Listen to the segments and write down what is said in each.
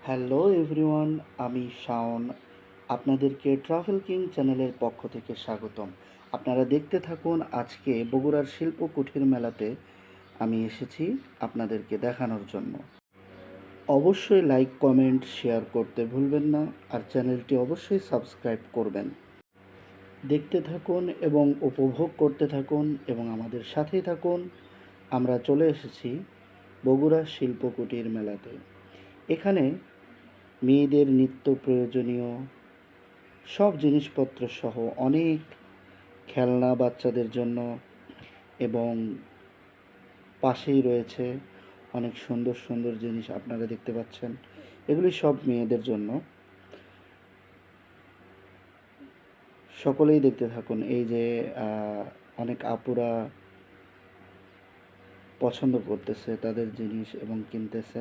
Hello everyone, আমি শাওন। আপনাদেরকে travel king চ্যানেলের পক্ষ থেকে স্বাগতম। আপনারা দেখতে থাকুন। আজকে বগুড়ার শিল্প কুঠির মেলাতে আমি এসেছি আপনাদেরকে দেখানোর জন্য। অবশ্যই লাইক, কমেন্ট, শেয়ার করতে ভুলবেন না, আর চ্যানেলটি অবশ্যই সাবস্ক্রাইব করবেন। দেখতে থাকুন এবং উপভোগ করতে থাকুন এবং আমাদের সাথেই থাকুন। আমরা চলে এসেছি বগুড়া শিল্প কুটির মেলাতে। এখানে মেয়েদের নিত্য প্রয়োজনীয় সব জিনিসপত্র সহ অনেক খেলনা বাচ্চাদের জন্য, এবং পাশেই রয়েছে অনেক সুন্দর সুন্দর জিনিস আপনারা দেখতে পাচ্ছেন। এগুলি সব মেয়েদের জন্য। সকলেই দেখতে থাকুন। এই যে অনেক আপুরা পছন্দ করতেছে তাদের জিনিস এবং কিনতেছে।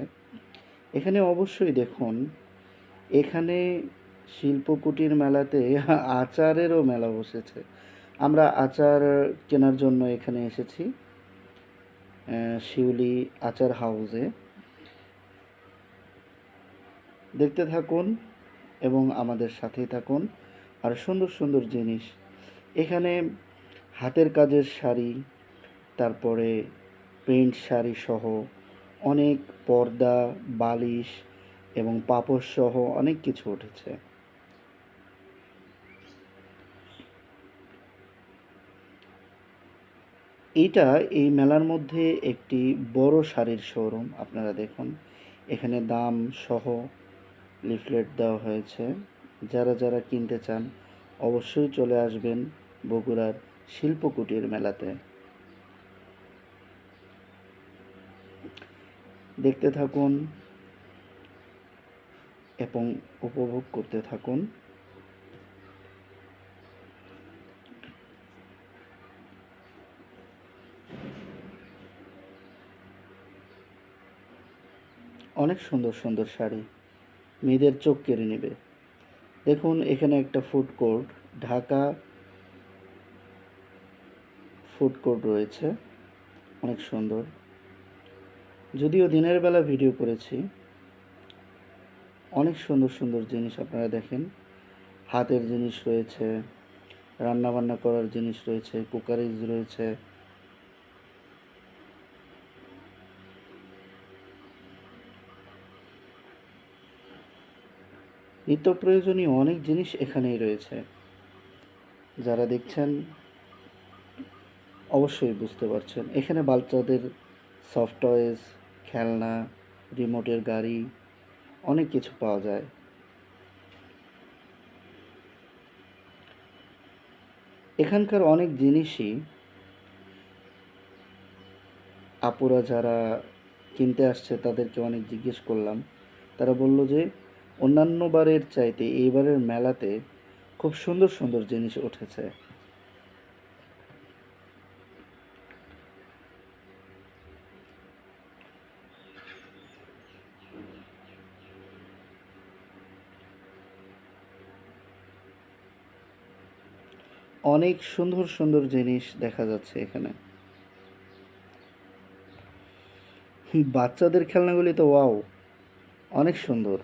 এখানে অবশ্যই দেখুন, এখানে শিল্পকুটির মেলাতে আচারেরও মেলা বসেছে। আমরা আচার কেনার জন্য এখানে এসেছি, শিউলি আচার হাউসে। দেখতে থাকুন এবং আমাদের সাথেই থাকুন। আর সুন্দর সুন্দর জিনিস এখানে, হাতের কাজের শাড়ি, তারপরে প্রিন্ট শাড়ি সহ অনেক পর্দা, বালিশ এবং পাপোশ সহ অনেক কিছু উঠেছে। এইটা এই মেলার মধ্যে একটি বড় শাড়ির শোরুম। আপনারা দেখুন, এখানে দাম সহ লিফলেট দেওয়া হয়েছে। যারা যারা কিনতে চান অবশ্যই চলে আসবেন বগুড়ার শিল্পকুটির মেলাতে। দেখতে থাকুন এবং উপভোগ করতে থাকুন। অনেক সুন্দর সুন্দর শাড়ি, মেয়েদের চোখ কেড়ে নেবে। দেখুন, এখানে একটা food court, Dhaka food court রয়েছে, অনেক সুন্দর। যদিও দিনের বেলা ভিডিও করেছি। অনেক সুন্দর সুন্দর জিনিস আপনারা দেখেন। হাতের জিনিস রয়েছে, রান্না বান্না করার জিনিস রয়েছে, কুকারিজ রয়েছে। নিত্য প্রয়োজনীয় অনেক জিনিস এখানেই রয়েছে। যারা দেখছেন অবশ্যই বুঝতে পারছেন। এখানে বাচ্চাদের সফট টয়েস, খেলনা, রিমোটের গাড়ি, অনেক কিছু পাওয়া যায়। এখানকার অনেক জিনিসই আপুরা যারা কিনতে আসছে তাদেরকে অনেক জিজ্ঞেস করলাম। তারা বলল যে অন্যান্য বারের চাইতে এইবারের মেলাতে খুব সুন্দর সুন্দর জিনিস উঠেছে। অনেক সুন্দর সুন্দর জিনিস দেখা যাচ্ছে এখানে। বাচ্চাদের খেলনাগুলি তো ওয়াও, অনেক সুন্দর।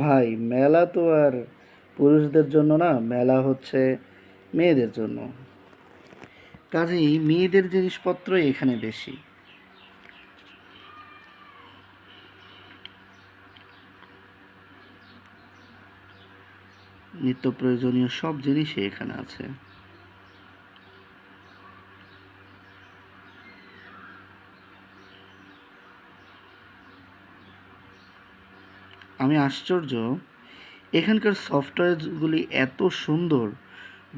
ভাই, মেলা তো আর পুরুষদের জন্য না, মেলা হচ্ছে মেয়েদের জন্য। কাজেই মেয়েদের জিনিসপত্রই এখানে বেশি। নিত্য প্রয়োজনীয় সব জিনিসই এখানে আছে। আমি আশ্চর্য, এখানকার সফটওয়্যারগুলি এত সুন্দর,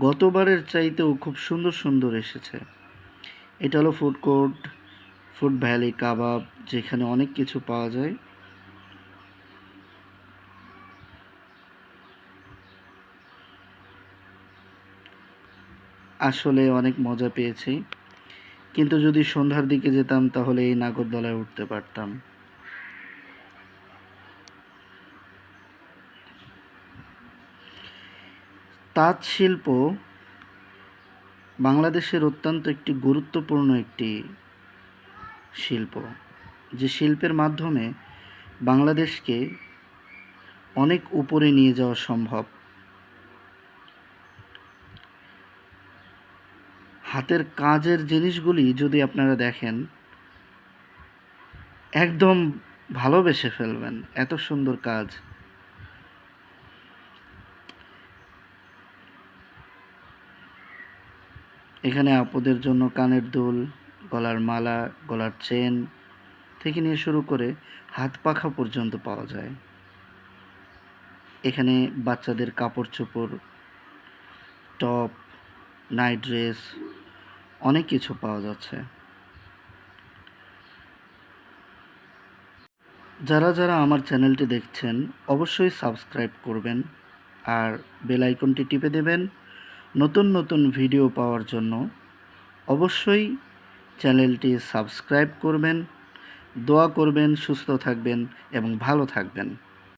গতবারের চাইতেও খুব সুন্দর সুন্দর এসেছে। এটা হলো ফুড কোর্ট, ফুড ভ্যালি কাবাব, যেখানে অনেক কিছু পাওয়া যায়। আসলে অনেক মজা পেয়েছি, কিন্তু যদি সন্ধ্যার দিকে যেতাম তাহলে এই নাগরদোলায় উঠতে পারতাম। তাঁত শিল্প বাংলাদেশের অত্যন্ত একটি গুরুত্বপূর্ণ একটি শিল্প, যে শিল্পের মাধ্যমে বাংলাদেশকে অনেক উপরে নিয়ে যাওয়া সম্ভব। হাতের কাজের জিনিসগুলি যদি আপনারা দেখেন, একদম ভালোবেসে ফেলবেন, এত সুন্দর কাজ। এখানে আপুদের জন্য কানের দুল, গলার মালা, গলার চেন থেকে নিয়ে শুরু করে হাত পাখা পর্যন্ত পাওয়া যায়। এখানে বাচ্চাদের কাপড় চোপড়, টপ, নাইট ড্রেস, অনেক কিছু পাওয়া যাচ্ছে। যারা যারা আমার চ্যানেলটি দেখছেন অবশ্যই সাবস্ক্রাইব করবেন আর বেল আইকনটি টিপে দেবেন নতুন নতুন ভিডিও পাওয়ার জন্য। অবশ্যই চ্যানেলটি সাবস্ক্রাইব করবেন, দোয়া করবেন, সুস্থ থাকবেন এবং ভালো থাকবেন।